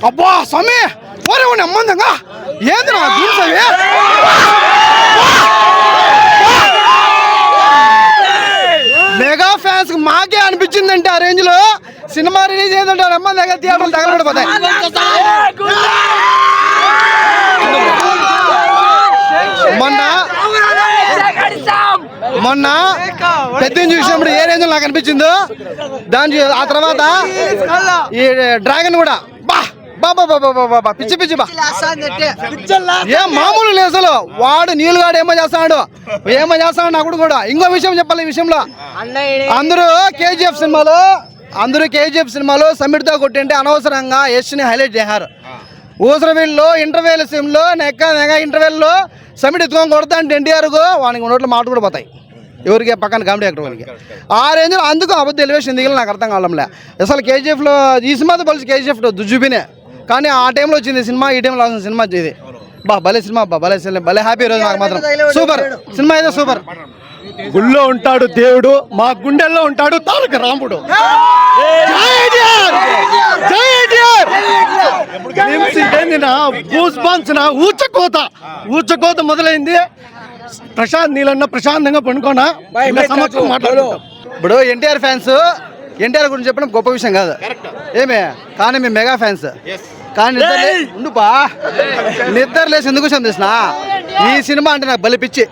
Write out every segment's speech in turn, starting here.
అబ్బా స్వామి పోరే నెమ్మందంగా ఏంది నా గ్లిమ్స్ అవి మెగా ఫ్యాన్స్ మాకే అనిపించిందంటే ఆ రేంజ్ లో సినిమా రిలీజ్ అయిందంటే నెమ్మందంగా థియేటర్లు తగలబడిపోతాయి. మొన్న పెద్దని చూసినప్పుడు ఏ రేంజ్ నాకు అనిపించిందో దాని ఆ తర్వాత ఈ డ్రాగన్ కూడా బా బాబా బాబా బాబా పిచ్చి పిచ్చి బా ఏం మామూలు లేదు అసలు. వాడు నీళ్ళుగాడు ఏమో చేస్తాడు నాకు కూడా. ఇంకో విషయం చెప్పాలి ఈ విషయంలో, అందరూ కేజీఎఫ్ సినిమాలో సమిట్తో కొట్టింటే అనవసరంగా యష్ని హైలైట్ చేశారు. ఊసరవీళ్ళు ఇంటర్వ్యూల సిమ్లో ఇంటర్వ్యూల్లో సమిట్ ఎత్తుకొని కొడతా అంటే ఎన్టీఆర్కు వానికి నోట్లో మాట కూడా పోతాయి. ఎవరికి పక్కన కామెడీ యాక్టర్ వాళ్ళకి ఆ రేంజ్లో. అందుకు అబద్ధ ఎలివేషన్ దిగిన నాకు అర్థం కావడంలే అసలు. కేజీఎఫ్లో ఈ సినిమాతో కలిసి కేజీఎఫ్ దుజుబినే, కానీ ఆ టైంలో వచ్చింది సినిమా, ఈ టైంలో వచ్చిన సినిమా ఇది భలే సినిమా భలే హ్యాపీ రోజు నాకు మాత్రం. సూపర్ సినిమా అయితే సూపర్. గుళ్ళో ఉంటాడు దేవుడు, మా గుండెల్లో ఉంటాడు తారక రాముడు. ఊచకోత మొదలైంది. ప్రశాంత్ నీళ్ళన్న ప్రశాంతంగా పండుకోనా ఇప్పుడు ఎన్టీఆర్ ఫ్యాన్స్ ఎన్టీఆర్ గురించి చెప్పడం గొప్ప విషయం కాదు ఏమే, కానీ మేము మెగా ఫ్యాన్స్. కానీ నిద్ర లేసి ఎందుకు విషయం తెలిసిన ఈ సినిమా అంటే నాకు బలి పిచ్చి.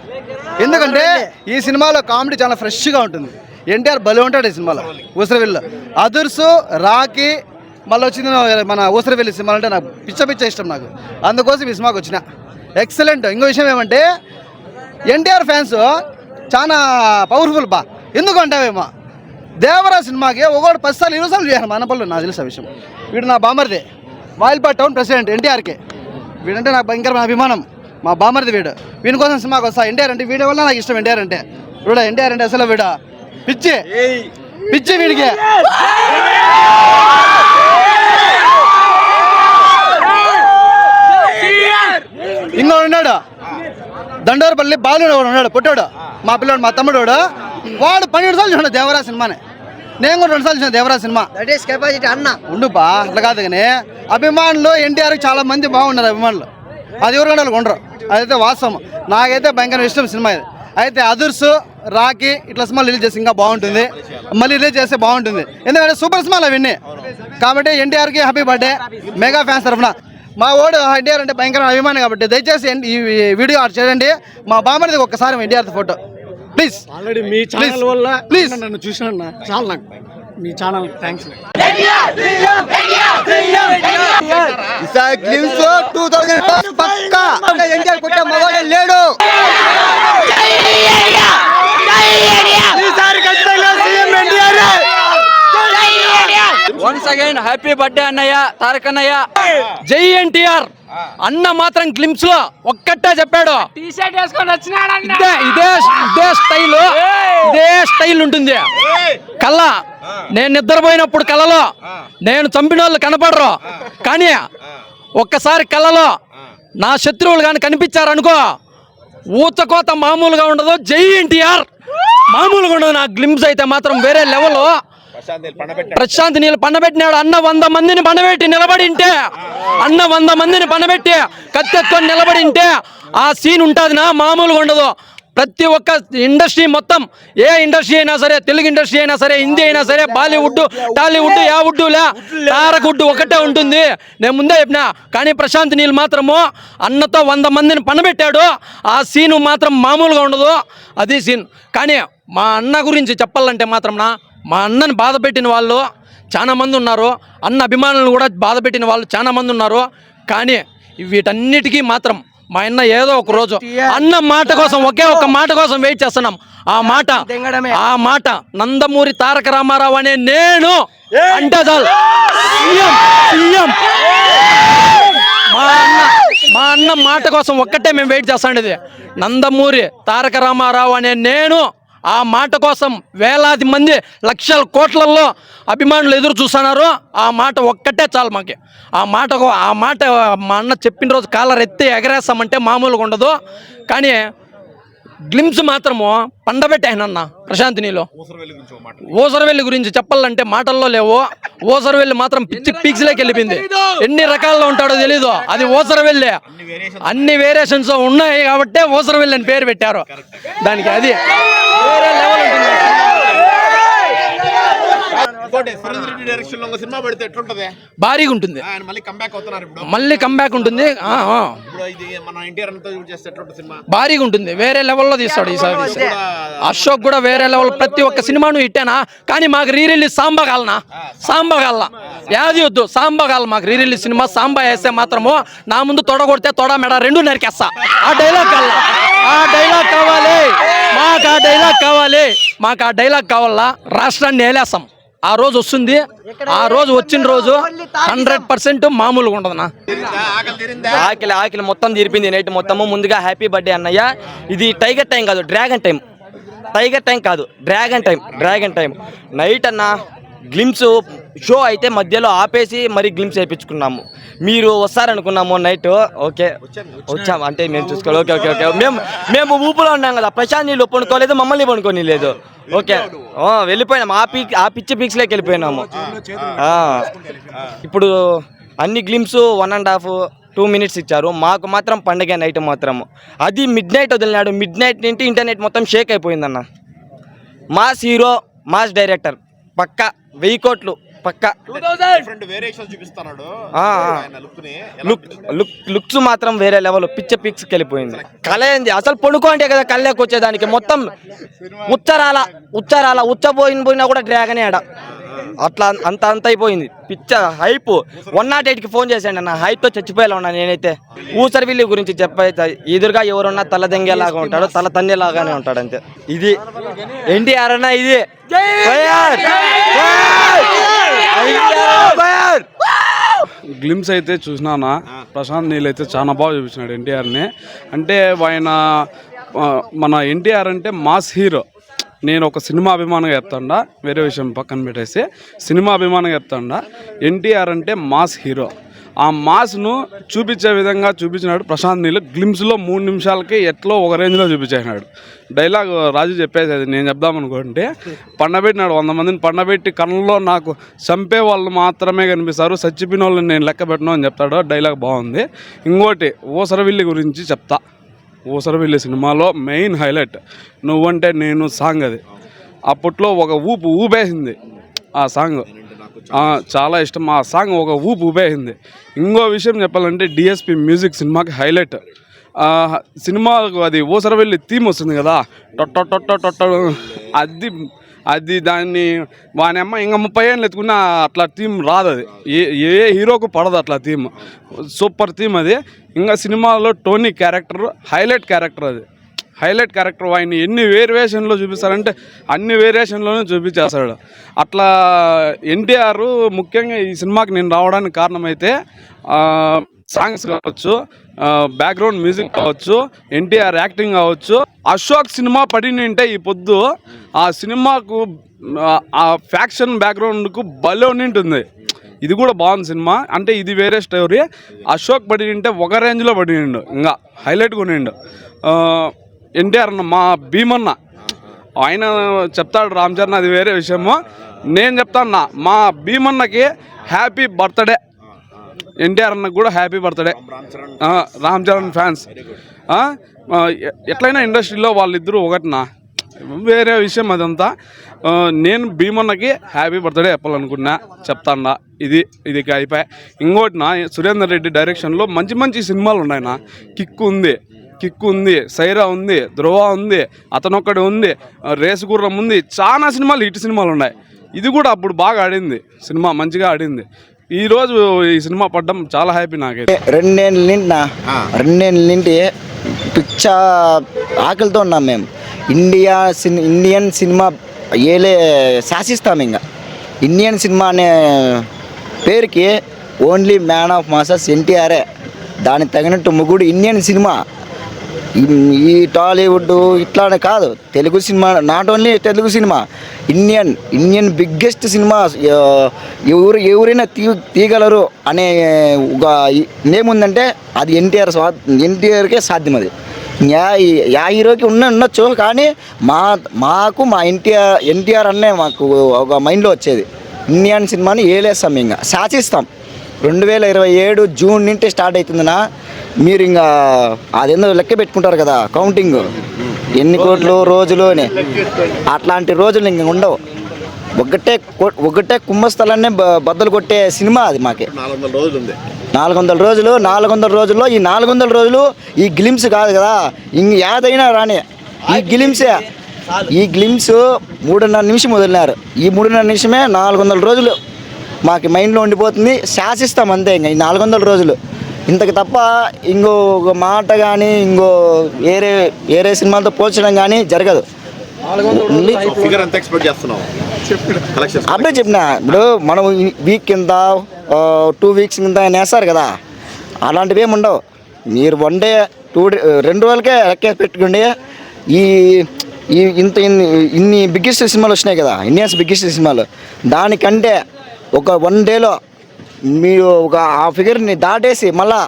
ఎందుకంటే ఈ సినిమాలో కామెడీ చాలా ఫ్రెష్గా ఉంటుంది. ఎన్టీఆర్ బలి ఉంటాడు ఈ సినిమాలో. ఊసరవెల్లి అదుర్సు రాకీ మళ్ళీ వచ్చింది మన ఊసరవెల్లి సినిమాలు అంటే నాకు పిచ్చ ఇష్టం నాకు. అందుకోసం ఈ సినిమాకి వచ్చిన ఎక్సలెంట్. ఇంకో విషయం ఏమంటే ఎన్టీఆర్ ఫ్యాన్స్ చాలా పవర్ఫుల్ బా. ఎందుకంటావేమో దేవరా సినిమాకి ఒకటి 10 సార్లు 20 సార్లు చేశాను మన పనులు. నాకు తెలిసిన విషయం. వీడు నా బామర్ది, వాయిల్పాడ్ టౌన్ ప్రెసిడెంట్ ఎన్టీఆర్కి. వీడంటే నాకు భయంకరమైన అభిమానం. మా బామర్ది వీడు. వీని కోసం సినిమాకి వస్తా. ఎన్టీఆర్ అంటే వీడి వల్ల నాకు ఇష్టం. ఎన్టీఆర్ అంటే అసలు వీడు పిచ్చి వీడికి. ఇంకో ఉన్నాడు దండోరపల్లి బాలు ఉన్నాడు పుట్టాడు, మా పిల్లోడు మా తమ్ముడు. వాడు 12 సార్లు చూసాడు దేవరా సినిమాని. నేను కూడా 2 సార్లు చూసాను దేవరా సినిమా. అన్న ఉండుపా అట్లా కాదు. కానీ అభిమానులు ఎన్టీఆర్కి చాలా మంది బాగున్నారు అభిమానులు. అది ఎవరు వాళ్ళు ఉండరు, అదైతే వాస్తవం. నాకైతే భయంకర ఇష్టం సినిమా ఇది. అయితే అదుర్సు రాకీ ఇట్లా సినిమా రిలీజ్ చేస్తే ఇంకా బాగుంటుంది, మళ్ళీ రిలీజ్ చేస్తే బాగుంటుంది. ఎందుకంటే సూపర్ సినిమాలు అవన్నీ. కాబట్టి ఎన్టీఆర్కి హ్యాపీ బర్త్డే మెగా ఫ్యాన్స్ తరఫున. మా ఓడు ఎన్టీఆర్ అంటే భయంకర అభిమాని కాబట్టి దయచేసి ఈ వీడియో చేయండి. మా బామ్మది ఒక్కసారి NTR photo please. Already me channel వల్ల ప్లీజ్ నన్ను చూసాను, చాలా నాకు మీ ఛానల్ థ్యాంక్స్. లేడు వన్స్ అగైన్ హ్యాపీ బర్త్డే అన్నయ్య తారక్ అన్నయ్య. జై ఎన్టీఆర్ అన్న మాత్రం క్లిమ్స్ లో ఒక్కటే చెప్పాడు, ఇదే స్టైల్ ఉంటుంది. కళ్ళ నేను నిద్రపోయినప్పుడు కళ్ళలో నేను చంపిన వాళ్ళు కనపడరు, కానీ ఒక్కసారి కళ్ళలో నా శత్రువులు కానీ కనిపించారనుకో ఊచకోత మామూలుగా ఉండదు. జై ఎన్టీఆర్ మామూలుగా ఉండదు. నా గ్లిమ్స్ అయితే మాత్రం వేరే లెవెల్. ప్రశాంత్ నీళ్ళు పండబెట్టినాడు. అన్న 100 మందిని పండబెట్టి నిలబడింటే, అన్న 100 మందిని పండబెట్టి కత్తెత్తుకొని నిలబడింటే ఆ సీన్ ఉంటుంది నా మామూలుగా ఉండదు. ప్రతి ఒక్క ఇండస్ట్రీ మొత్తం, ఏ ఇండస్ట్రీ అయినా సరే, తెలుగు ఇండస్ట్రీ అయినా సరే, హిందీ అయినా సరే, బాలీవుడ్ టాలీవుడ్ యావుడ్లే తారకుడ్ ఒకటే ఉంటుంది. నేను ముందే చెప్పినా. కానీ ప్రశాంత్ నీళ్ళు మాత్రము అన్నతో 100 మందిని పనబెట్టాడు. ఆ సీను మాత్రం మామూలుగా ఉండదు, అది సీన్. కానీ మా అన్న గురించి చెప్పాలంటే మాత్రం మా అన్నని బాధ పెట్టిన వాళ్ళు చాలా మంది ఉన్నారు, అన్న అభిమానులను కూడా బాధ పెట్టిన వాళ్ళు చాలా మంది ఉన్నారు. కానీ వీటన్నిటికీ మాత్రం మా అన్న ఏదో ఒక రోజు అన్న మాట కోసం, ఒకే ఒక్క మాట కోసం వెయిట్ చేస్తున్నాం. ఆ మాట నందమూరి తారక రామారావు అనే నేను అంటే చాలు. సీఎం మా అన్న మాట కోసం ఒక్కటే మేము వెయిట్ చేస్తాండేది. నందమూరి తారక రామారావు అనే నేను ఆ మాట కోసం వేలాది మంది లక్షల కోట్లలో అభిమానులు ఎదురు చూస్తున్నారు. ఆ మాట ఒక్కటే చాలు మాకు. ఆ మాట మా అన్న చెప్పిన రోజు కాలర్ ఎత్తి ఎగరేస్తామంటే మామూలుగా ఉండదు. కానీ గ్లిమ్స్ మాత్రము పండబెట్టానన్న ప్రశాంత్ నీలో. ఓసరవెల్లి గురించి చెప్పాలంటే మాటల్లో లేవు. ఓసరవెల్లి మాత్రం పిచ్చి పీక్స్లోకి వెళ్ళిపోయింది. ఎన్ని రకాల్లో ఉంటాడో తెలీదు, అది ఓసరవెల్లి. అన్ని వేరియేషన్స్ ఉన్నాయి కాబట్టి ఓసరవెల్లి అని పేరు పెట్టారు దానికి. అది వేరే లెవెల్ ఉంటుంది. భారీగా ఉంటుంది, మళ్ళీ కంబ్యాక్ ఉంటుంది. భారీగా ఉంటుంది, వేరే లెవెల్లో తీస్తాడు ఈసారి. అశోక్ కూడా వేరే లెవెల్. ప్రతి ఒక్క సినిమాను ఇట్టానా, కానీ మాకు రీ రిలీజ్ సాంబా కాలనా, సాంబా కాలనా, యాది వద్దు, సాంబా కాల. మాకు రీ రిలీజ్ సినిమా సాంబా వేస్తే మాత్రము నా ముందు తొడ కొడితే తొడ మెడ రెండు నరికేస్తా. ఆ డైలాగ్ కావాలా, ఆ డైలాగ్ కావాలి మాకు, ఆ డైలాగ్ కావాలి మాకు, ఆ డైలాగ్ కావాలా. రాష్ట్రాన్ని నేలేస్తాం. ఆ రోజు వస్తుంది, ఆ రోజు వచ్చిన రోజు 100% మామూలుగా ఉండదన్నా. ఆకలి మొత్తం తీరిపింది నైట్ మొత్తము. ముందుగా హ్యాపీ బర్త్డే అన్నయ్య. ఇది టైగర్ టైం కాదు, డ్రాగన్ టైం. టైగర్ టైం కాదు, డ్రాగన్ టైం నైట్ అన్న. గ్లిమ్స్ షో అయితే మధ్యలో ఆపేసి మరి గ్లిమ్స్ వేయించుకున్నాము. మీరు వస్తారనుకున్నాము నైట్. ఓకే వచ్చాము అంటే మేము చూసుకోవాలి. ఓకే ఓకే ఓకే మేము ఊపులో ఉన్నాం కదా. ప్రశాంత్ నీళ్ళు పనుకోలేదు, మమ్మల్ని పనుకొని లేదు. ఓకే వెళ్ళిపోయినాము, ఆ పిచ్చి పీక్స్లోకి వెళ్ళిపోయినాము. ఇప్పుడు అన్ని గ్లిమ్స్ 1.5-2 minutes ఇచ్చారు. మాకు మాత్రం పండగ నైట్ మాత్రం. అది మిడ్ నైట్ వదిలినాడు. మిడ్ నైట్ నుండి ఇంటర్నెట్ మొత్తం షేక్ అయిపోయిందన్న. మాస్ హీరో, మాస్ డైరెక్టర్ పక్కా 1000 కోట్లు పక్కా. లుక్స్ మాత్రం వేరే లెవెల్, పిచ్చ పిక్స్కి వెళ్ళిపోయింది. కళ ఏంది అసలు పడుకో అంటే కదా కళ్ళకి వచ్చేదానికి. మొత్తం ఉచ్చరాల పోయినా కూడా డ్రాగనే ఆడ. అట్లా అంత అయిపోయింది. పిచ్చ హైప్. 108కి ఫోన్ చేశాను అన్న. హైప్తో చచ్చిపోయేలా ఉన్నా నేనైతే. ఊసరవిల్లి గురించి చెప్పైతే ఎదురుగా ఎవరున్నా తల దెంగేలాగా ఉంటాడు, తల తన్నేలాగానే ఉంటాడు అంతే. ఇది ఎన్టీఆర్ అన్న. ఇది గ్లిమ్స్ అయితే చూసినానా, ప్రశాంత్ నీల్ అయితే చాలా బాగా చూపించినాడు ఎన్టీఆర్ని. అంటే ఆయన మన ఎన్టీఆర్ అంటే మాస్ హీరో. నేను ఒక సినిమా అభిమానంగా చెప్తాడా, వేరే విషయం పక్కన పెట్టేసి సినిమా అభిమానంగా చెప్తాడా. ఎన్టీఆర్ అంటే మాస్ హీరో. ఆ మాస్ను చూపించే విధంగా చూపించినాడు ప్రశాంత్ నీల్. గ్లిమ్స్లో 3 నిమిషాలకి ఎట్లో ఒక రేంజ్లో చూపించేసినాడు. డైలాగ్ రాజు చెప్పేది అది నేను చెప్దామనుకుంటే, పండబెట్టినాడు 100 మందిని. పండబెట్టి కళ్ళలో నాకు చంపే వాళ్ళు మాత్రమే కనిపిస్తారు, చచ్చిపోయిన వాళ్ళని నేను లెక్క పెట్టను అని చెప్తాడు. డైలాగ్ బాగుంది. ఇంకోటి ఓసరవిల్లి గురించి చెప్తా. ఓసరవిల్లి సినిమాలో మెయిన్ హైలైట్ నువ్వంటే నేను సాంగ్. అది అప్పట్లో ఒక ఊపేసింది ఆ సాంగ్. చాలా ఇష్టం ఆ సాంగ్. ఒక ఊపేసింది. ఇంకో విషయం చెప్పాలంటే డిఎస్పి మ్యూజిక్ సినిమాకి హైలైట్. సినిమాకు అది ఓసరవెల్లి థీమ్ వస్తుంది కదా, టొట్ట అది దాన్ని వాని అమ్మ ఇంకా 30 ఏళ్ళు ఎత్తుకున్నా అట్లా థీమ్ రాదు. అది ఏ హీరోకు పడదు అట్లా థీమ్. సూపర్ థీమ్ అది. ఇంకా సినిమాలో టోనీ క్యారెక్టర్ హైలైట్ క్యారెక్టర్. అది హైలైట్ క్యారెక్టర్. ఆయన ఎన్ని వేరియేషన్లో చూపిస్తారంటే అన్ని వేరియేషన్లోనే చూపించేస్తాడు. అట్లా ఎన్టీఆర్ ముఖ్యంగా ఈ సినిమాకి నేను రావడానికి కారణమైతే సాంగ్స్ కావచ్చు, బ్యాక్గ్రౌండ్ మ్యూజిక్ కావచ్చు, ఎన్టీఆర్ యాక్టింగ్ కావచ్చు. అశోక్ సినిమా పడినంటే ఈ పొద్దు ఆ సినిమాకు ఆ ఫ్యాక్షన్ బ్యాక్గ్రౌండ్కు భలే ఉంటుంది. ఇది కూడా బాగుంది సినిమా. అంటే ఇది వేరే స్టోరీ. అశోక్ పడినంటే ఒక రేంజ్లో పడినిండు, ఇంకా హైలైట్గా ఉండిండు. ఎన్టీఆర్ అన్న మా భీమన్న ఆయన చెప్తాడు రామ్ చరణ్, అది వేరే విషయము. నేను చెప్తాను మా భీమన్నకి హ్యాపీ బర్త్డే. ఎన్టీఆర్ అన్నకు కూడా happy birthday. Ram Charan fans ఎట్లయినా ఇండస్ట్రీలో వాళ్ళిద్దరూ ఒకటినా, వేరే విషయం అదంతా. నేను భీమన్నకి హ్యాపీ బర్త్డే చెప్పాలనుకున్నా, చెప్తాన్నా. ఇది అయిపోయి. ఇంకోటి సురేందర్ రెడ్డి డైరెక్షన్లో మంచి సినిమాలు ఉన్నాయి. కిక్ ఉంది, సైరా ఉంది, ధ్రువ ఉంది, అతనొక్కడే ఉంది, రేసు గుర్రం ఉంది. చాలా సినిమాలు హిట్ సినిమాలు ఉన్నాయి. ఇది కూడా అప్పుడు బాగా ఆడింది సినిమా, మంచిగా ఆడింది. ఈరోజు ఈ సినిమా పడ్డం చాలా హ్యాపీ నాకైతే. 2 ఏళ్ళ నుండి పిచ్చ ఆకలితో ఉన్నాం మేము. ఇండియన్ సినిమా శాసిస్తాం. ఇంకా ఇండియన్ సినిమా అనే పేరుకి ఓన్లీ మ్యాన్ ఆఫ్ మాసెస్ ఎన్టీఆరే. దానికి తగినట్టు ముగ్గుడు ఇండియన్ సినిమా. ఈ టాలీవుడ్ ఇట్లానే కాదు, Telugu cinema, not only Telugu cinema, Indian biggest cinema ఎవరైనా తీయగలరు అనే ఒక నేమ్ ఉందంటే అది ఎన్టీఆర్కే సాధ్యం. అది యా హీరోకి ఉండొచ్చు, కానీ మాకు మా ఎన్టీఆర్ అన్నే మాకు ఒక మైండ్లో వచ్చేది. ఇండియన్ సినిమాని ఏలేస్తాం, ఇంకా శాసిస్తాం. 2027 జూన్ నుండి స్టార్ట్ అవుతుందినా, మీరు ఇంకా అదేందో లెక్క పెట్టుకుంటారు కదా కౌంటింగ్, ఎన్ని కోట్లు రోజులు అని. అట్లాంటి రోజులు ఇంక ఉండవు. ఒకటే కుంభస్థలాన్ని బద్దలు కొట్టే సినిమా అది మాకే. 400 రోజులు 400 రోజుల్లో ఈ 400 రోజులు ఈ గ్లిమ్స్ కాదు కదా, ఇంక యాదైనా రాని ఈ గ్లిమ్సే. ఈ గ్లిమ్స్ 3.5 నిమిషం వదిలినారు. ఈ 3.5 నిమిషమే 400 రోజులు మాకు మైండ్లో ఉండిపోతుంది. శాసిస్తాం అంతే ఇంకా ఈ 400 రోజులు. ఇంతకు తప్ప ఇంకో మాట కానీ ఇంకో వేరే సినిమాలతో పోల్చడం కానీ జరగదు. అప్పుడే చెప్పిన, ఇప్పుడు మనం వీక్ కింద 2 వీక్స్ కింద వేస్తారు కదా, అలాంటివి ఏమి ఉండవు. మీరు 1 డే 2 రోజులకే లెక్క పెట్టుకోండి. ఇన్ని బిగ్గెస్ట్ సినిమాలు వచ్చినాయి కదా, ఇండియన్స్ బిగ్గెస్ట్ సినిమాలు, దానికంటే ఒక 1 డేలో మీరు ఆ ఫిగర్ని దాటేసి మళ్ళా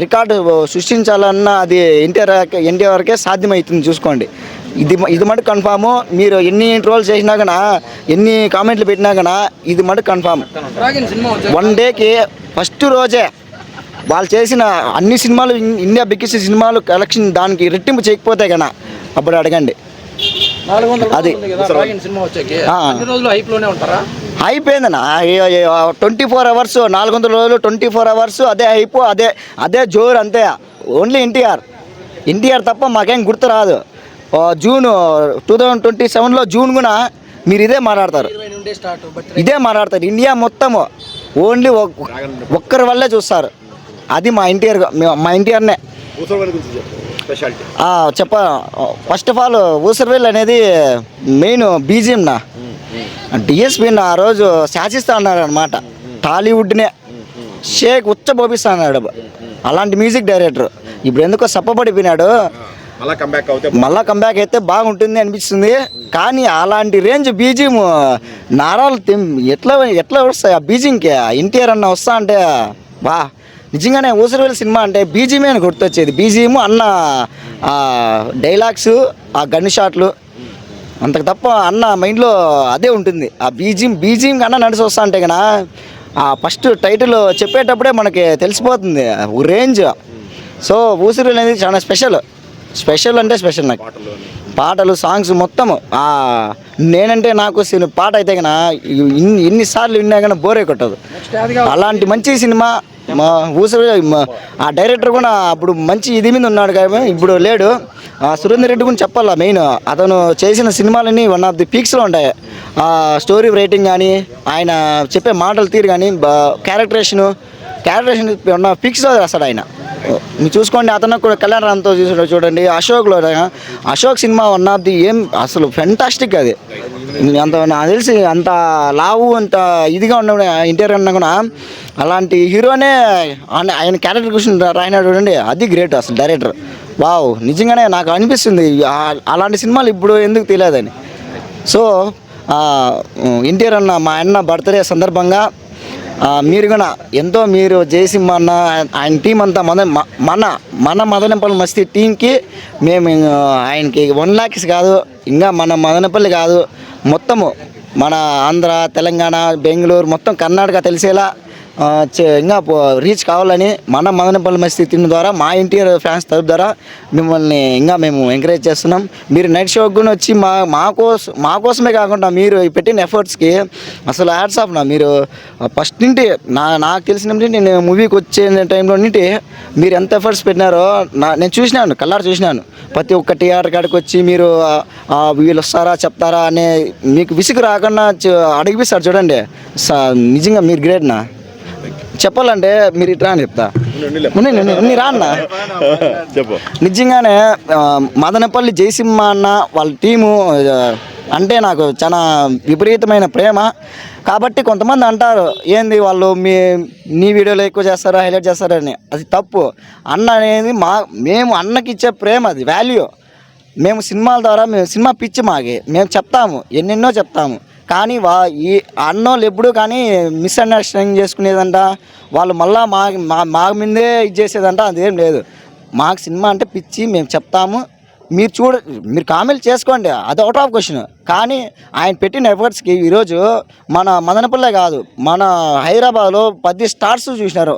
రికార్డు సృష్టించాలన్న అది ఎన్టీఆర్ వరకే సాధ్యమవుతుంది. చూసుకోండి, ఇది మటు కన్ఫాము. మీరు ఎన్ని ట్రోల్స్ చేసినా కన్నా, ఎన్ని కామెంట్లు పెట్టినా కన్నా, ఇది మటు కన్ఫామ్. 1 డేకి ఫస్ట్ రోజే వాళ్ళు చేసిన అన్ని సినిమాలు, ఇండియా బిగ్గెస్ట్ సినిమాలు కలెక్షన్ దానికి రెట్టింపు చేయకపోతే కన్నా అప్పుడు అడగండి. అది అయిపోయిందన్నా. 24 అవర్స్ 400 రోజులు 24 అవర్స్ అదే అదే జోరు అంతే. ఓన్లీ ఎన్టీఆర్ తప్ప మాకేం గుర్తు రాదు. జూన్ 2027లో జూన్ కూడా మీరు ఇదే మాట్లాడతారు. ఇండియా మొత్తము ఓన్లీ ఒక్కరి వల్లే చూస్తారు. అది మా ఎన్టీఆర్నే ఫస్ట్ ఆఫ్ ఆల్. ఊసరవెల్లి అనేది మెయిన్ బీజిఎం నా డిఎస్పీని ఆ రోజు శాసిస్తా అన్నాడు అనమాట. టాలీవుడ్నే షేక్ ఉచ్చబోపిస్తా అన్నాడు. అలాంటి మ్యూజిక్ డైరెక్టర్ ఇప్పుడు ఎందుకో సప్పబడిపోయినాడు. మళ్ళా కంబ్యాక్ అయితే బాగుంటుంది అనిపిస్తుంది. కానీ అలాంటి రేంజ్ బీజిఎం నారాలు ఎట్లా వస్తాయి ఆ బీజింగ్కి? ఎన్టీఆర్ అన్న వస్తా అంటే నిజంగానే ఊసరవెల్లి సినిమా అంటే బీజిఎమే అని గుర్తొచ్చేది. బీజిఎం అన్న డైలాగ్స్, ఆ గన్ షాట్లు, అంతకు తప్ప అన్న మైండ్లో అదే ఉంటుంది. ఆ బీజిఎం కన్నా నడిచి వస్తా అంటే కన్నా ఆ ఫస్ట్ టైటిల్ చెప్పేటప్పుడే మనకి తెలిసిపోతుంది రేంజ్. సో ఊసరవెల్లి అనేది చాలా స్పెషల్ అంటే స్పెషల్. నాకు పాటలు, సాంగ్స్ మొత్తము నేనంటే నాకు పాట అయితే కన్నా ఎన్నిసార్లు విన్నా కానీ బోరే కొట్టదు. అలాంటి మంచి సినిమా మా ఊసరవెల్లి. ఆ డైరెక్టర్ కూడా అప్పుడు మంచి ఇది మీద ఉన్నాడు కానీ ఇప్పుడు లేడు. సురేందర్ రెడ్డి గురించి చెప్పాలా, మెయిన్ అతను చేసిన సినిమాలన్నీ 1 ఆఫ్ ది పీక్స్లో ఉంటాయి. స్టోరీ రైటింగ్ కానీ, ఆయన చెప్పే మాటల తీరు కానీ, క్యారెక్టరేషన్ 1 ఆఫ్ పీక్స్లో రాస్తాడు ఆయన. మీరు చూసుకోండి, అతను కూడా కళ్యాణరామ్తో చూడండి. అశోక్ సినిమా 1 ఆఫ్ ది అసలు ఫెంటాస్టిక్. అది అంత నాకు తెలిసి అంత లావు అంత ఇదిగా ఉన్న ఎన్టీఆర్ అన్న కూడా అలాంటి హీరోనే ఆయన క్యారెక్టర్ క్వశ్చన్ రాయినాడు చూడండి. అది గ్రేట్ అసలు డైరెక్టర్. వావ్, నిజంగానే నాకు అనిపిస్తుంది అలాంటి సినిమాలు ఇప్పుడు ఎందుకు తెలియదని. సో ఎన్టీఆర్ అన్న మా అన్న బర్త్డే సందర్భంగా మీరు కూడా ఎంతో మీరు జయసింహ అన్న ఆయన టీం అంతా మన మదనపల్లి మస్తీ టీంకి మేము ఆయనకి 1 lakhs కాదు, ఇంకా మన మదనపల్లి కాదు, మొత్తము మన ఆంధ్ర, తెలంగాణ, బెంగళూరు, మొత్తం కర్ణాటక తెలిసేలా ఇంకా రీచ్ కావాలని మన మదనపల్లి మస్తీ టీం ద్వారా, మా ఎన్టీఆర్ ఫ్యాన్స్ తరపు ద్వారా మిమ్మల్ని ఇంకా మేము ఎంకరేజ్ చేస్తున్నాం. మీరు నైట్ షోకి కూడా వచ్చి మా కోసమే కాకుండా మీరు పెట్టిన ఎఫర్ట్స్కి అసలు హ్యాట్స్ ఆఫ్. మీరు ఫస్ట్ నుండి నాకు తెలిసిన నేను మూవీకి వచ్చే టైంలో నుండి మీరు ఎంత ఎఫర్ట్స్ పెట్టినారో నేను చూసినాను, కళ్ళారు చూసినాను. ప్రతి ఒక్క థియేటర్ కాడికి వచ్చి మీరు వీళ్ళు వస్తారా చెప్తారా అనే మీకు విసుగు రాకుండా అడిగిపిస్తారు చూడండి. నిజంగా మీరు గ్రేట్ నా. చెప్పాలంటే మీరు ఇట్లా అని చెప్తా రాన్న. నిజంగానే మదనపల్లి జయసింహ అన్న వాళ్ళ టీము అంటే నాకు చాలా విపరీతమైన ప్రేమ. కాబట్టి కొంతమంది అంటారు ఏంది వాళ్ళు నీ వీడియోలో ఎక్కువ చేస్తారా, హైలైట్ చేస్తారని. అది తప్పు. అన్న అనేది మేము అన్నకి ఇచ్చే ప్రేమ, అది వాల్యూ. మేము సినిమాల ద్వారా సినిమా పిచ్చి మేము చెప్తాము, ఎన్నెన్నో చెప్తాము. కానీ ఈ అన్నోళ్ళు ఎప్పుడు కానీ మిస్అండర్స్టాండింగ్ చేసుకునేదంట, వాళ్ళు మళ్ళీ మా మీదే ఇది చేసేదంట, అదేం లేదు. మాకు సినిమా అంటే పిచ్చి, మేము చెప్తాము, మీరు కామెంట్ చేసుకోండి, అది అవుట్ ఆఫ్ క్వశ్చన్. కానీ ఆయన పెట్టిన ఎఫర్ట్స్కి ఈరోజు మన మదనపల్లె కాదు, మన హైదరాబాద్లో 10 స్టార్స్ చూసినారు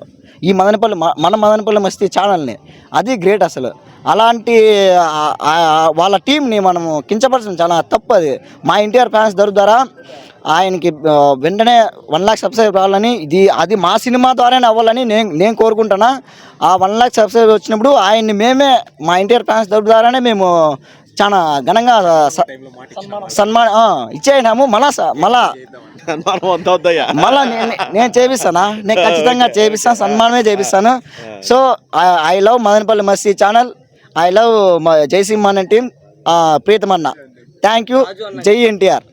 ఈ మదనపల్లి మస్తీ ఛానల్ని. అది గ్రేట్ అసలు. అలాంటి వాళ్ళ టీంని మనము కించపరచడం చాలా తప్పు. అది మా ఎన్టీఆర్ ఫ్యాన్స్ ద్వారా ఆయనకి వెంటనే 1 లాక్ సబ్స్క్రైబ్ రావాలని, అది మా సినిమా ద్వారానే అవ్వాలని నేను కోరుకుంటున్నా. ఆ 1 లాక్ సబ్స్క్రైబ్ వచ్చినప్పుడు ఆయన్ని మా ఎన్టీఆర్ ఫ్యాన్స్ ద్వారానే మేము చాలా ఘనంగా ఇచ్చేసినాము. మళ్ళా నేను చేపిస్తానా, నేను ఖచ్చితంగా చేపిస్తాను, సన్మానమే చేపిస్తాను. So I love Madanapalle Masti channel, I love Jayasimhan team, ప్రీతమన్న. Thank you. జై ఎన్టీఆర్.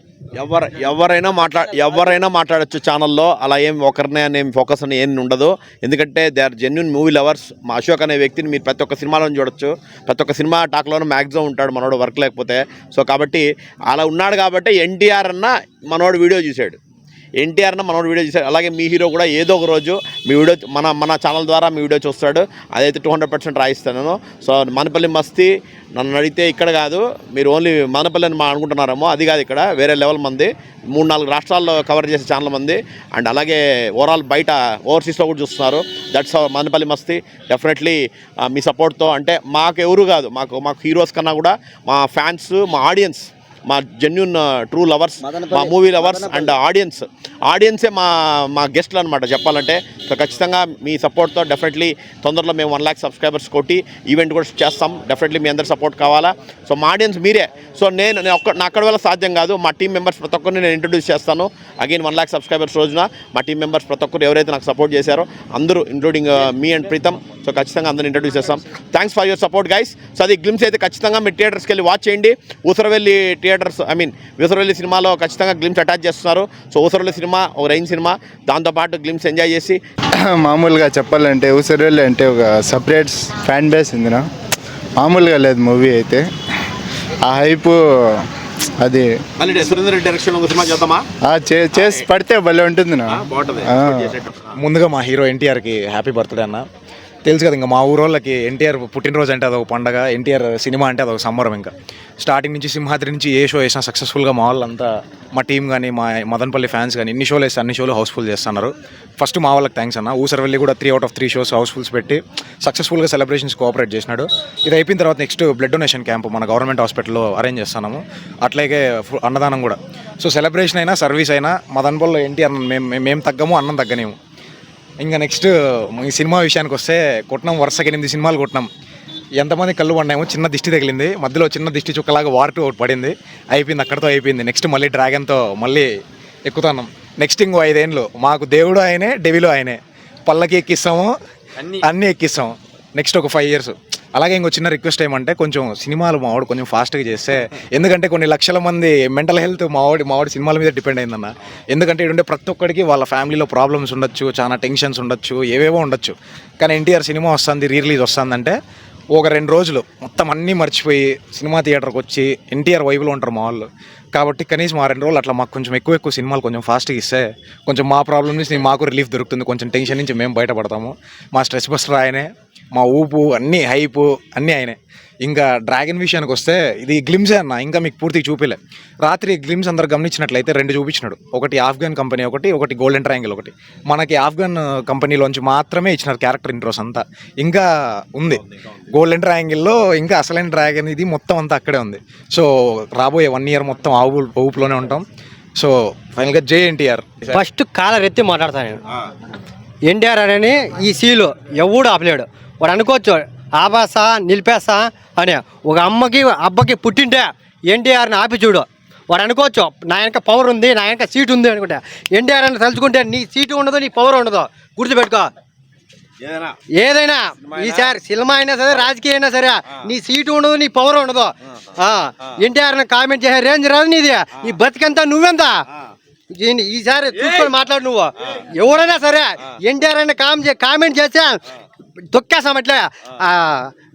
ఎవరైనా మాట్లాడచ్చు ఛానల్లో. అలా ఏం ఒకరినే అనే ఫోకస్ అని ఏం ఉండదు. ఎందుకంటే they are genuine movie lovers. మా అశోక్ అనే వ్యక్తిని మీరు ప్రతి ఒక్క సినిమాలో చూడొచ్చు. ప్రతి ఒక్క సినిమా టాక్లోనూ మ్యాక్సిమం ఉంటాడు మనోడు, వర్క్ లేకపోతే. సో కాబట్టి అలా ఉన్నాడు కాబట్టి ఎన్టీఆర్ అన్న మనోడు వీడియో చూశాడు, అలాగే మీ హీరో కూడా ఏదో ఒక రోజు మీ వీడియో మన ఛానల్ ద్వారా మీ వీడియో చూస్తాడు. అదైతే 200% రాయిస్తాను. సో మదనపల్లి మస్తీ నన్ను అడిగితే ఇక్కడ కాదు, మీరు ఓన్లీ మదనపల్లి అని అనుకుంటున్నారేమో, అది కాదు, ఇక్కడ వేరే లెవెల్ మంది, 3-4 రాష్ట్రాల్లో కవర్ చేసే ఛానల్ మంది. అండ్ అలాగే ఓవరాల్ బయట ఓవర్సీస్లో కూడా చూస్తున్నారు. That's Madanapalle Masti. డెఫినెట్లీ మీ సపోర్ట్తో, అంటే మాకు ఎవరు కాదు, మాకు హీరోస్ కన్నా కూడా మా ఫ్యాన్స్, మా ఆడియన్స్, మా జెన్యున్ ట్రూ లవర్స్, మా మూవీ లవర్స్ అండ్ ఆడియన్సే మా గెస్ట్లు అనమాట చెప్పాలంటే. సో ఖచ్చితంగా మీ సపోర్ట్తో డెఫినెట్లీ తొందరలో మేము 1 లాక్ సబ్స్క్రైబర్స్ కొట్టి ఈవెంట్ కూడా చేస్తాం. డెఫినెట్లీ మీ అందరి సపోర్ట్ కావాలా. సో మా ఆడియన్స్ మీరే. సో నేను అక్కడ వల్ల సాధ్యం కాదు. మా టీం మెంబర్స్ ప్రతి ఒక్కరిని నేను ఇంట్రడ్యూస్ చేస్తాను. అగైన్ 1 లాక్ సబ్స్క్రైబర్స్ రోజున మా టీం మెంబర్స్ ప్రతి ఒక్కరు ఎవరైతే నాకు సపోర్ట్ చేశారో అందరూ, ఇంక్లూడింగ్ మీ అండ్ ప్రీతం. సో ఖచ్చితంగా అందరిని ఇంట్రడ్యూస్ చేస్తాం. Thanks for your support guys. So అది గ్లిమ్స్ అయితే ఖచ్చితంగా మీ థియేటర్స్కి వెళ్ళి వాచ్ చేయండి. ఊసరవెల్లి ఊసరవెల్లి సినిమాలో ఖచ్చితంగా గ్లిమ్స్ అటాచ్ చేస్తున్నారు. సో ఊసరవెల్లి సినిమా ఒక రేంజ్ సినిమా, దాంతోపాటు గ్లిమ్స్ ఎంజాయ్ చేసి. మామూలుగా చెప్పాలంటే ఊసరవెల్లి అంటే ఒక సపరేట్ ఫ్యాన్ బేస్ ఉంది, మామూలుగా లేదు మూవీ అయితే. ఆ హైపు అది సురేందర్ రెడ్డి డైరెక్షన్ ఒక సినిమా చేద్దామా, చేసి పడితే భలే ఉంటుంది. ముందుగా మా హీరో ఎన్టీఆర్కి హ్యాపీ బర్త్డే అన్న. తెలుసు కదా, ఇంకా మా ఊరోళ్ళకి ఎన్టీఆర్ పుట్టినరోజు అంటే అదొక పండగ, ఎన్టీఆర్ సినిమా అంటే అదొక సంబరం. ఇంకా స్టార్టింగ్ నుంచి సింహాద్రి నుంచి ఏ షో వేసినా సక్సెస్ఫుల్గా మా వాళ్ళంతా, మా టీం కానీ మా మదనపల్లి ఫ్యాన్స్ కానీ ఎన్ని షోలు వేస్తే అన్ని షోలు హౌస్ఫుల్ చేస్తున్నారు. ఫస్ట్ మా వాళ్ళకి థ్యాంక్స్ అన్న. ఊసరవెల్లి కూడా 3 out of 3 షోస్ హౌస్ఫుల్స్ పెట్టి సక్సెస్ఫుల్గా సెలబ్రేషన్స్ కోఆపరేట్ చేసినాడు. ఇది అయిపోయిన తర్వాత నెక్స్ట్ బ్లడ్ డొనేషన్ క్యాంప్ మన గవర్నమెంట్ హాస్పిటల్లో అరేంజ్ చేస్తున్నాము. అట్లాగే అన్నదానం కూడా. సో సెలబ్రేషన్ అయినా సర్వీస్ అయినా మదనపల్లిలో ఎన్టీఆర్ మేము తగ్గము, అన్నం తగ్గనేము. ఇంకా నెక్స్ట్ ఈ సినిమా విషయానికి వస్తే కొట్టినాం, వరుసగా 8 సినిమాలు కొట్టినాం. ఎంతమంది కళ్ళు పడినామో, చిన్న దిష్టి తగిలింది, మధ్యలో చిన్న దిష్టి చుక్కలాగా వార్ 2 ఒకటి పడింది, అయిపోయింది, అక్కడితో అయిపోయింది. నెక్స్ట్ మళ్ళీ డ్రాగన్తో మళ్ళీ ఎక్కుతున్నాం. నెక్స్ట్ ఇంకో 5 ఏళ్ళు మాకు దేవుడు ఆయనే, డెవిలు ఆయనే, పల్లకి ఎక్కిస్తాము, అన్నీ ఎక్కిస్తాము. నెక్స్ట్ ఒక 5 years. అలాగే ఇంకో చిన్న రిక్వెస్ట్ ఏమంటే కొంచెం సినిమాలు మావాడు కొంచెం ఫాస్ట్గా చేస్తే, ఎందుకంటే కొన్ని లక్షల మంది మెంటల్ హెల్త్ మావాడి సినిమాల మీద డిపెండ్ అయిందన్న. ఎందుకంటే ఇటుండే ప్రతి ఒక్కడికి వాళ్ళ ఫ్యామిలీలో ప్రాబ్లమ్స్ ఉండొచ్చు, చాలా టెన్షన్స్ ఉండొచ్చు, ఏవేవో ఉండొచ్చు. కానీ ఎన్టీఆర్ సినిమా వస్తుంది, రిలీజ్ వస్తుందంటే ఒక 2 రోజులు మొత్తం అన్నీ మర్చిపోయి సినిమా థియేటర్కి వచ్చి ఎన్టీఆర్ వైపులో ఉంటారు మా వాళ్ళు. కాబట్టి కనీసం ఆ 2 రోజులు అట్లా మాకు కొంచెం ఎక్కువ సినిమాలు కొంచెం ఫాస్ట్గా ఇస్తే కొంచెం మా ప్రాబ్లమ్ నుంచి మాకు రిలీఫ్ దొరుకుతుంది, కొంచెం టెన్షన్ నుంచి మేము బయటపడతాము. మా స్ట్రెస్ బస్టర్ ఆయనే, మా ఊపు అన్నీ హైపు అన్నీ ఆయనే. ఇంకా డ్రాగన్ విషయానికి వస్తే ఇది గ్లిమ్సే అన్న, ఇంకా మీకు పూర్తిగా చూపిలే. రాత్రి గ్లిమ్స్ అందరు గమనించినట్లయితే 2 చూపించినాడు. ఒకటి ఆఫ్ఘన్ కంపెనీ, ఒకటి గోల్డెన్ ట్రయాంగిల్. ఒకటి మనకి ఆఫ్ఘన్ కంపెనీలోంచి మాత్రమే ఇచ్చినారు క్యారెక్టర్ ఇంట్రోస్ అంతా. ఇంకా ఉంది గోల్డెన్ ట్రయాంగిల్లో, ఇంకా అసలైన డ్రాగన్ ఇది మొత్తం అంతా అక్కడే ఉంది. సో రాబోయే 1 year మొత్తం ఊపులోనే ఉంటాం. సో ఫైనల్గా జై ఎన్టీఆర్. ఫస్ట్ కాలర్ ఎత్తి మాట్లాడతాను నేను. ఎన్టీఆర్ అని ఈ సీలు ఎవడు ఆపలేడు. వాడు అనుకోవచ్చు ఆపాసా నిలిపేస్తా అని. ఒక అబ్బకి పుట్టింటే ఎన్టీఆర్ని ఆపి చూడు. వాడు అనుకోవచ్చు నా వెనక పవర్ ఉంది, నా వెనక సీటు ఉంది అనుకుంటా. ఎన్టీఆర్ అని తలుచుకుంటే నీ సీటు ఉండదు, నీ పవర్ ఉండదు. గుర్తుపెట్టుకో. ఏదైనా ఈసారి సినిమా అయినా సరే, రాజకీయ అయినా సరే, నీ సీటు ఉండదు, నీ పవర్ ఉండదు. ఎన్టీఆర్ని కామెంట్ చేసే రేంజ్ రాదు నీది. నీ బతికంతా నువ్వెంత ఈసారి చూసుకొని మాట్లాడు. నువ్వు ఎవరైనా సరే ఎన్టీఆర్ అని కామెంట్ చేస్తే తొక్కేస్తాం. అట్లే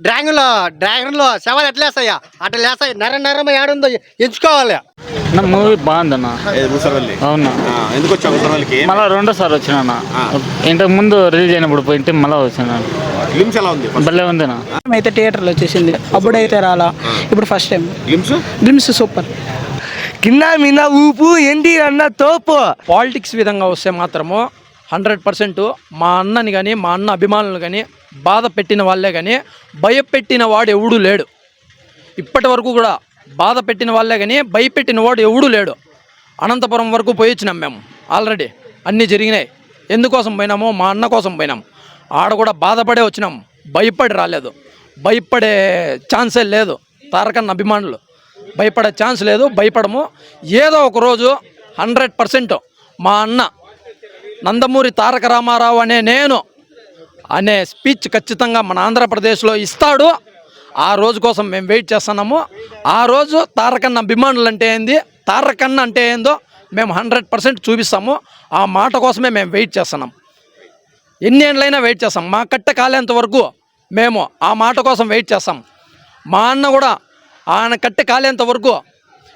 డ్రాగన్లో శవాలు ఎట్లా వేస్తాయా అట్లా లేస్తాయి. నరం ఏడుందో ఎంచుకోవాలి. నా మూవీ బాగుందన్న. ఊసరవెల్లి అవునా, ఎందుకు వచ్చావు ఊసరవెల్లికి? మళ్ళీ రెండోసారి వచ్చినా. ఇంతకు ముందు రిలీజ్ అయినప్పుడు పోయింటే మళ్ళీ వచ్చినా. గ్లిమ్స్ ఎలా ఉంది? భలే ఉందినా. అయితే థియేటర్లో వచ్చేసింది, అప్పుడైతే రాలా, ఇప్పుడు ఫస్ట్ టైం. Glimpse super. కింద మీద ఊపు ఏంటి అన్న తోపు. పాలిటిక్స్ విధంగా వస్తే మాత్రము 100% మా అన్నని కానీ మా అన్న అభిమానులు కానీ బాధ పెట్టిన వాళ్ళే కానీ భయపెట్టిన వాడు ఎవడూ లేడు. ఇప్పటి వరకు కూడా బాధ పెట్టిన వాళ్ళే కానీ భయపెట్టిన వాడు ఎవడూ లేడు. అనంతపురం వరకు పోయి వచ్చినాం మేము, ఆల్రెడీ అన్నీ జరిగినాయి. ఎందుకోసం పోయినాము? మా అన్న కోసం పోయినాం. ఆడ కూడా బాధపడే వచ్చినాం, భయపడి రాలేదు. భయపడే ఛాన్సే లేదు. తారకన్న అభిమానులు భయపడే ఛాన్స్ లేదు, భయపడము. ఏదో ఒక రోజు 100% మా అన్న నందమూరి తారక రామారావు అనే స్పీచ్ ఖచ్చితంగా మన ఆంధ్రప్రదేశ్లో ఇస్తాడు. ఆ రోజు కోసం మేము వెయిట్ చేస్తున్నాము. ఆ రోజు తారకన్న అభిమానులు అంటే ఏంది, తారకన్న అంటే ఏందో మేము 100% చూపిస్తాము. ఆ మాట కోసమే మేము వెయిట్ చేస్తున్నాం. ఎన్ని ఏళ్ళైనా వెయిట్ చేస్తాం. మా కట్టె కాలేంత వరకు మేము ఆ మాట కోసం వెయిట్ చేస్తాం. మా అన్న కూడా ఆయన కట్టె కాలేంత వరకు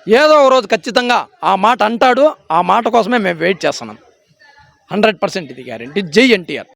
ఏదో ఒక రోజు ఖచ్చితంగా ఆ మాట అంటాడు. ఆ మాట కోసమే మేము వెయిట్ చేస్తున్నాం. 100% ఇది గ్యారెంటీ. జై ఎన్టీఆర్.